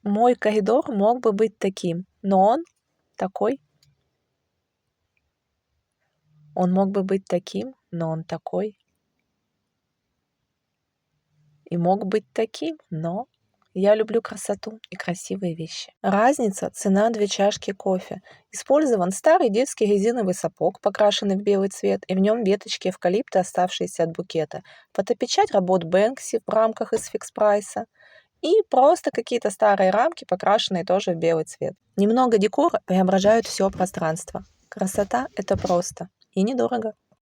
Мой коридор мог бы быть таким, но он такой. Он мог бы быть таким, но он такой. И мог быть таким, но я люблю красоту и красивые вещи. Разница — цена 2 чашки кофе. Использован старый детский резиновый сапог, покрашенный в белый цвет, и в нем веточки эвкалипта, оставшиеся от букета. Фотопечать работ Бэнкси в рамках из фикс-прайса. И просто какие-то старые рамки, покрашенные тоже в белый цвет. Немного декора преображают все пространство. Красота — это просто и недорого.